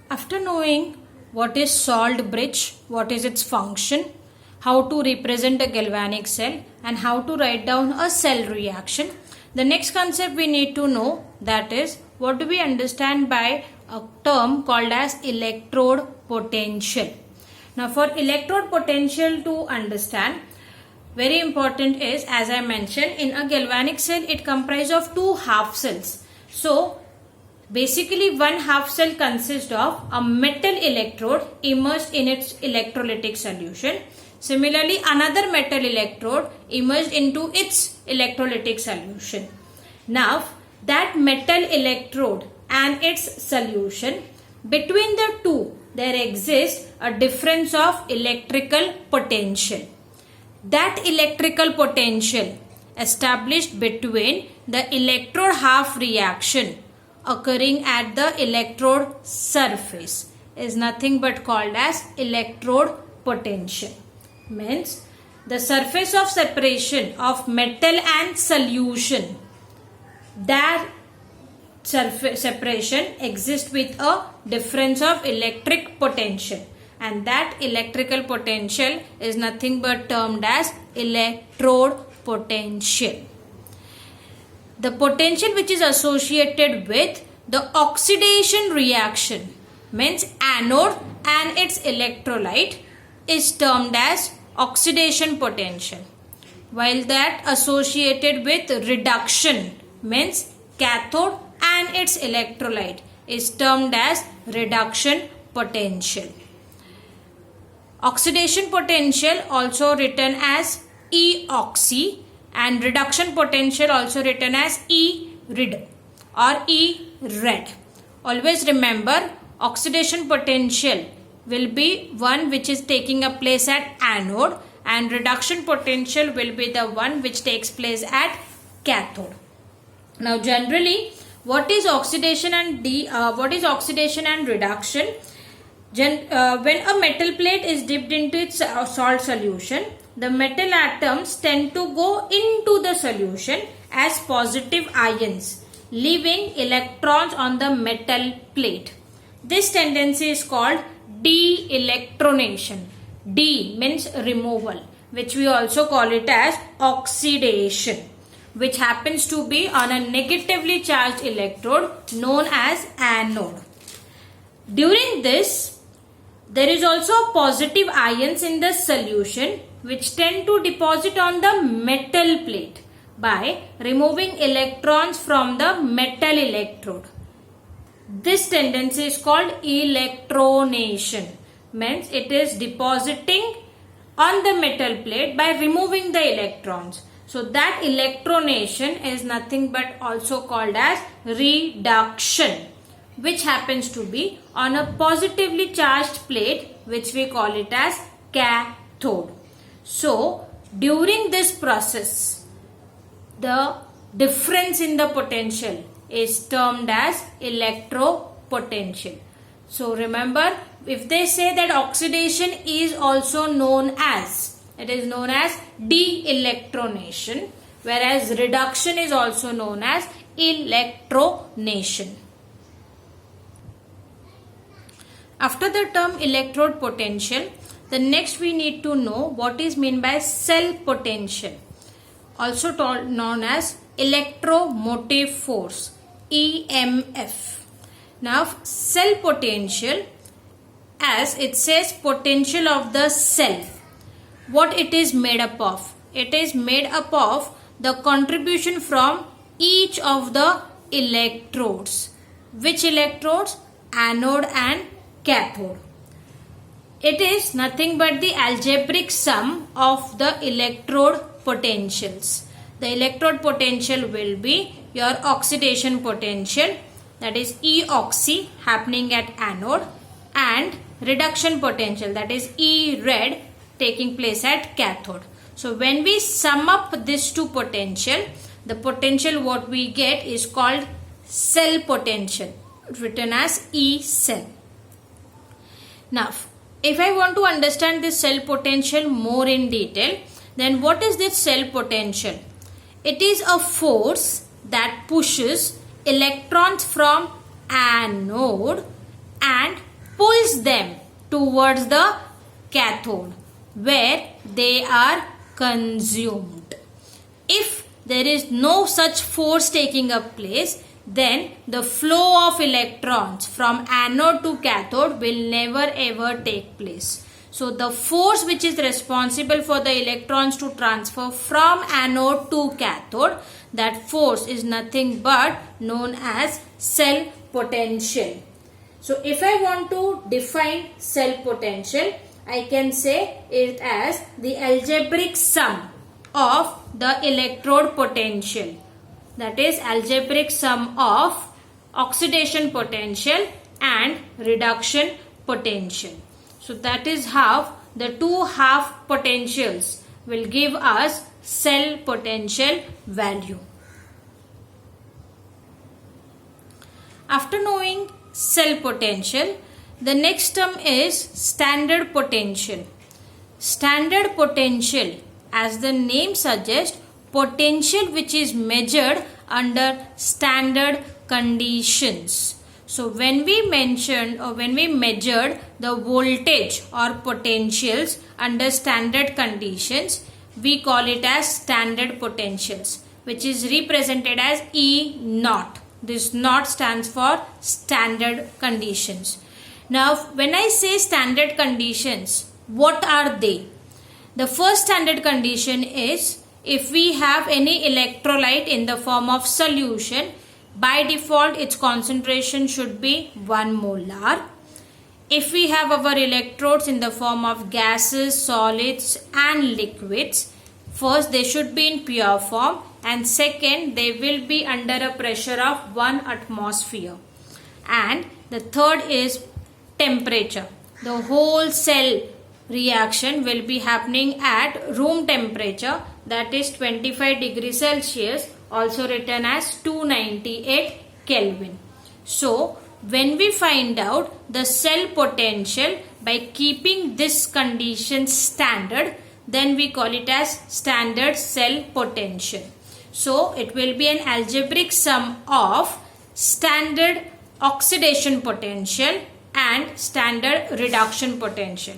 After knowing what is salt bridge, what is its function, how to represent a galvanic cell and how to write down a cell reaction, the next concept we need to know, that is what do we understand by a term called as electrode potential. Now for electrode potential to understand, very important is, as I mentioned, in a galvanic cell it comprises of two half cells. So basically one half cell consists of a metal electrode immersed in its electrolytic solution. Similarly, another metal electrode immersed into its electrolytic solution. Now that metal electrode and its solution, between the two there exists a difference of electrical potential. That electrical potential established between the electrode half reaction occurring at the electrode surface is nothing but called as electrode potential. Means the surface of separation of metal and solution, that surface separation exists with a difference of electric potential, and that electrical potential is nothing but termed as electrode potential. The potential which is associated with the oxidation reaction, means anode and its electrolyte, is termed as oxidation potential, while that associated with reduction, means cathode and its electrolyte, is termed as reduction potential. Oxidation potential also written as E-oxy and reduction potential also written as E-rid or E-red. Always remember, oxidation potential will be one which is taking a place at anode and reduction potential will be the one which takes place at cathode. Now generally, what is oxidation and reduction? When a metal plate is dipped into its salt solution, the metal atoms tend to go into the solution as positive ions, leaving electrons on the metal plate. This tendency is called de-electronation. De means removal, which we also call it as oxidation, which happens to be on a negatively charged electrode known as anode. During this, there is also positive ions in the solution which tend to deposit on the metal plate by removing electrons from the metal electrode. This tendency is called electronation, means it is depositing on the metal plate by removing the electrons. So that electronation is nothing but also called as reduction, which happens to be on a positively charged plate which we call it as cathode. So during this process, the difference in the potential is termed as electropotential. So remember, if they say that oxidation is also known as, it is known as de-electronation, whereas reduction is also known as electronation. After the term electrode potential, the next we need to know what is meant by cell potential, also known as electromotive force, EMF. Now cell potential, as it says potential of the cell, what it is made up of? It is made up of the contribution from each of the electrodes. Which electrodes? Anode and cathode. It is nothing but the algebraic sum of the electrode potentials. The electrode potential will be your oxidation potential, that is E-oxy happening at anode, and reduction potential, that is E-red taking place at cathode. So when we sum up these two potential, the potential what we get is called cell potential, written as E cell. Now if I want to understand this cell potential more in detail, then what is this cell potential? It is a force that pushes electrons from anode and pulls them towards the cathode where they are consumed. If there is no such force taking up place, then the flow of electrons from anode to cathode will never ever take place. So the force which is responsible for the electrons to transfer from anode to cathode, that force is nothing but known as cell potential. So if I want to define cell potential, I can say it as the algebraic sum of the electrode potential. That is algebraic sum of oxidation potential and reduction potential. So that is how the two half potentials will give us cell potential value. After knowing cell potential, the next term is standard potential. Standard potential, as the name suggests, potential which is measured under standard conditions. So when we measured the voltage or potentials under standard conditions, we call it as standard potentials, which is represented as E naught. This naught stands for standard conditions. Now when I say standard conditions, what are they? The first standard condition is if we have any electrolyte in the form of solution, by default its concentration should be 1 molar. If we have our electrodes in the form of gases, solids and liquids, first they should be in pure form, and second they will be under a pressure of 1 atmosphere. And the third is temperature. The whole cell reaction will be happening at room temperature, that is 25 degrees Celsius, also written as 298 Kelvin. So when we find out the cell potential by keeping this condition standard, then we call it as standard cell potential. So it will be an algebraic sum of standard oxidation potential and standard reduction potential,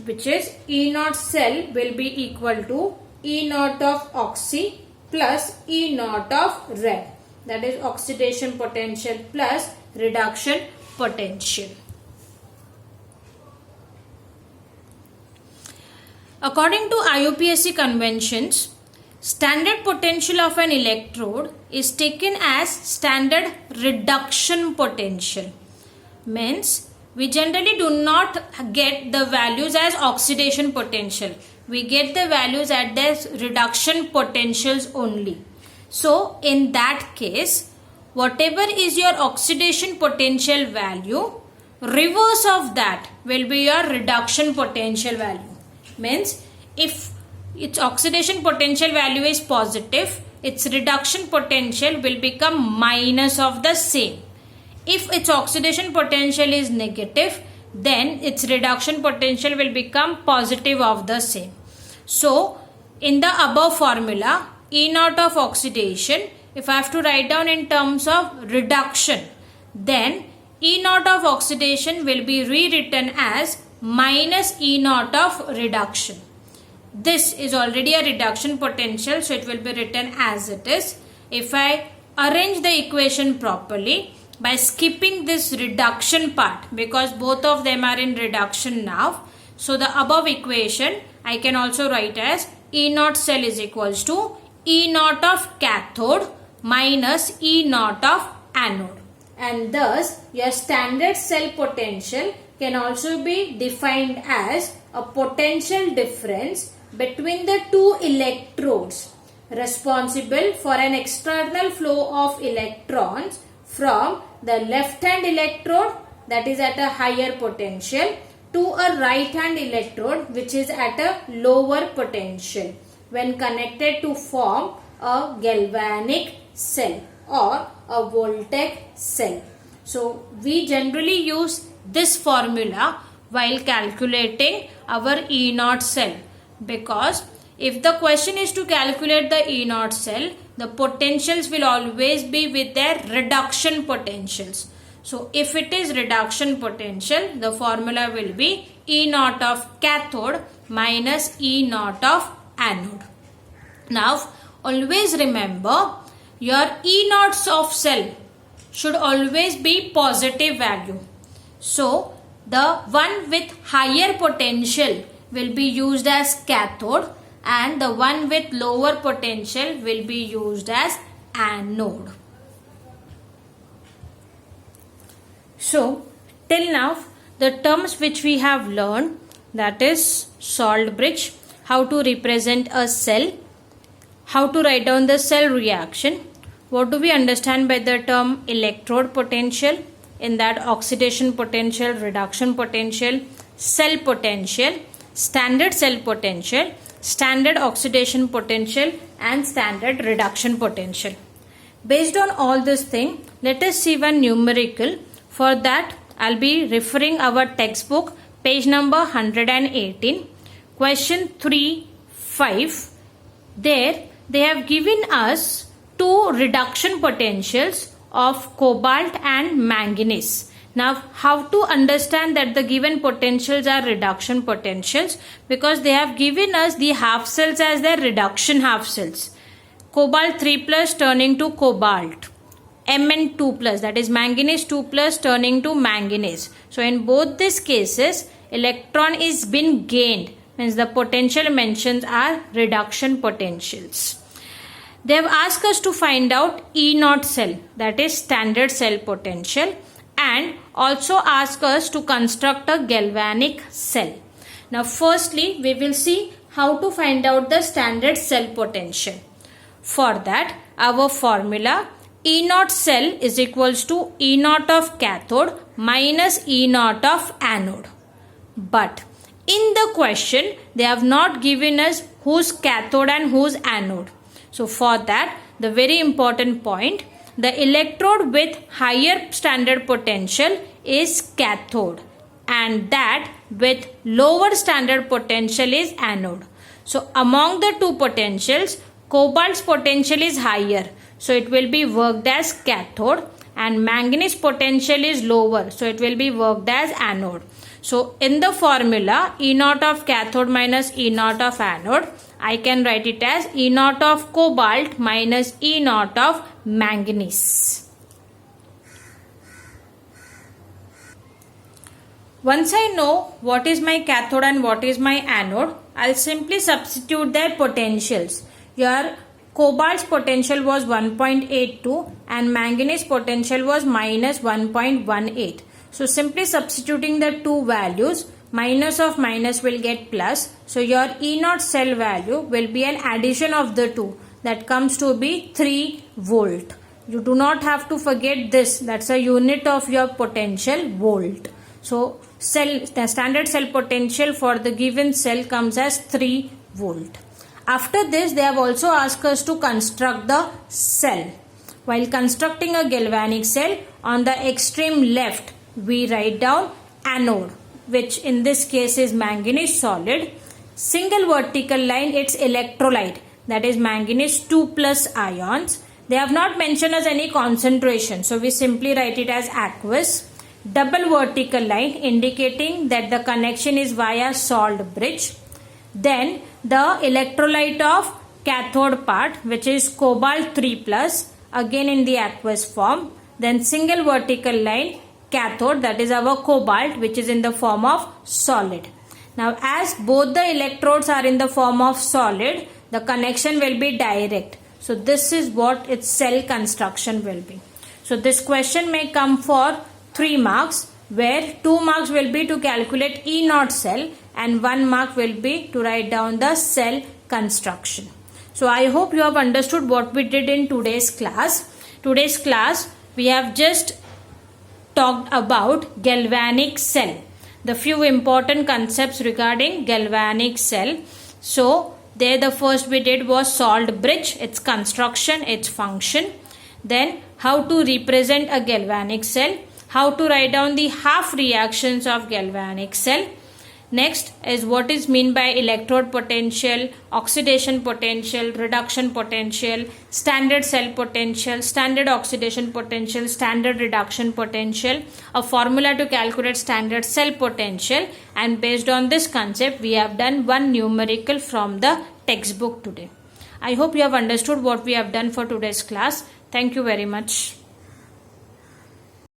which is E naught cell will be equal to E naught of oxy plus E naught of red. That is oxidation potential plus reduction potential. According to IUPAC conventions, standard potential of an electrode is taken as standard reduction potential. Means we generally do not get the values as oxidation potential. We get the values at their reduction potentials only. So in that case, whatever is your oxidation potential value, reverse of that will be your reduction potential value. Means if its oxidation potential value is positive, its reduction potential will become minus of the same. If its oxidation potential is negative, then its reduction potential will become positive of the same. So in the above formula, E naught of oxidation, if I have to write down in terms of reduction, then E naught of oxidation will be rewritten as minus E naught of reduction. This is already a reduction potential, so it will be written as it is. If I arrange the equation properly by skipping this reduction part, because both of them are in reduction now, so the above equation I can also write as E naught cell is equals to E naught of cathode minus E naught of anode. And thus your standard cell potential can also be defined as a potential difference between the two electrodes responsible for an external flow of electrons from the left hand electrode, that is at a higher potential, to a right hand electrode which is at a lower potential when connected to form a galvanic cell or a Voltaic cell. So we generally use this formula while calculating our E naught cell, because if the question is to calculate the E naught cell, the potentials will always be with their reduction potentials. So if it is reduction potential, the formula will be E naught of cathode minus E naught of anode. Now always remember, your E naughts of cell should always be positive value. So the one with higher potential will be used as cathode and the one with lower potential will be used as anode. So till now the terms which we have learned, that is salt bridge, how to represent a cell, how to write down the cell reaction, what do we understand by the term electrode potential, in that oxidation potential, reduction potential, cell potential, standard cell potential, standard oxidation potential and standard reduction potential. Based on all this thing, let us see one numerical. For that, I'll be referring our textbook, page number 118, question 3.5. There, they have given us two reduction potentials of cobalt and manganese. Now, how to understand that the given potentials are reduction potentials? Because they have given us the half cells as their reduction half cells. Cobalt 3 plus turning to cobalt. Mn 2 plus, that is manganese 2 plus turning to manganese. So in both these cases, electron is been gained, means the potential mentions are reduction potentials. They have asked us to find out E naught cell, that is standard cell potential, and also ask us to construct a galvanic cell. Now firstly, we will see how to find out the standard cell potential. For that, our formula E naught cell is equals to E naught of cathode minus E naught of anode. But in the question, they have not given us whose cathode and whose anode. So for that, the very important point, the electrode with higher standard potential is cathode and that with lower standard potential is anode. So among the two potentials, cobalt's potential is higher, so it will be worked as cathode, and manganese potential is lower, so it will be worked as anode. So in the formula E naught of cathode minus E naught of anode, I can write it as E naught of cobalt minus E naught of manganese. Once I know what is my cathode and what is my anode, I'll simply substitute their potentials. Your cobalt's potential was 1.82 and manganese potential was minus 1.18. So simply substituting the two values, minus of minus will get plus. So your E naught cell value will be an addition of the two, that comes to be 3 volt. You do not have to forget this, that's a unit of your potential, volt. So the standard cell potential for the given cell comes as 3 volt. After this, they have also asked us to construct the cell. While constructing a galvanic cell, on the extreme left, we write down anode, which in this case is manganese solid. Single vertical line, its electrolyte, that is manganese 2 plus ions. They have not mentioned as any concentration, so we simply write it as aqueous. Double vertical line indicating that the connection is via salt bridge. Then the electrolyte of cathode part, which is cobalt 3 plus, again in the aqueous form. Then single vertical line cathode, that is our cobalt, which is in the form of solid. Now as both the electrodes are in the form of solid, the connection will be direct. So this is what its cell construction will be. So this question may come for 3 marks, where 2 marks will be to calculate E naught cell and 1 mark will be to write down the cell construction. So I hope you have understood what we did in today's class. Today's class we have just talked about galvanic cell, the few important concepts regarding galvanic cell. So there the first we did was salt bridge, its construction, its function. Then how to represent a galvanic cell, how to write down the half reactions of galvanic cell. Next is what is mean by electrode potential, oxidation potential, reduction potential, standard cell potential, standard oxidation potential, standard reduction potential, a formula to calculate standard cell potential, and based on this concept we have done one numerical from the textbook today. I hope you have understood what we have done for today's class. Thank you very much.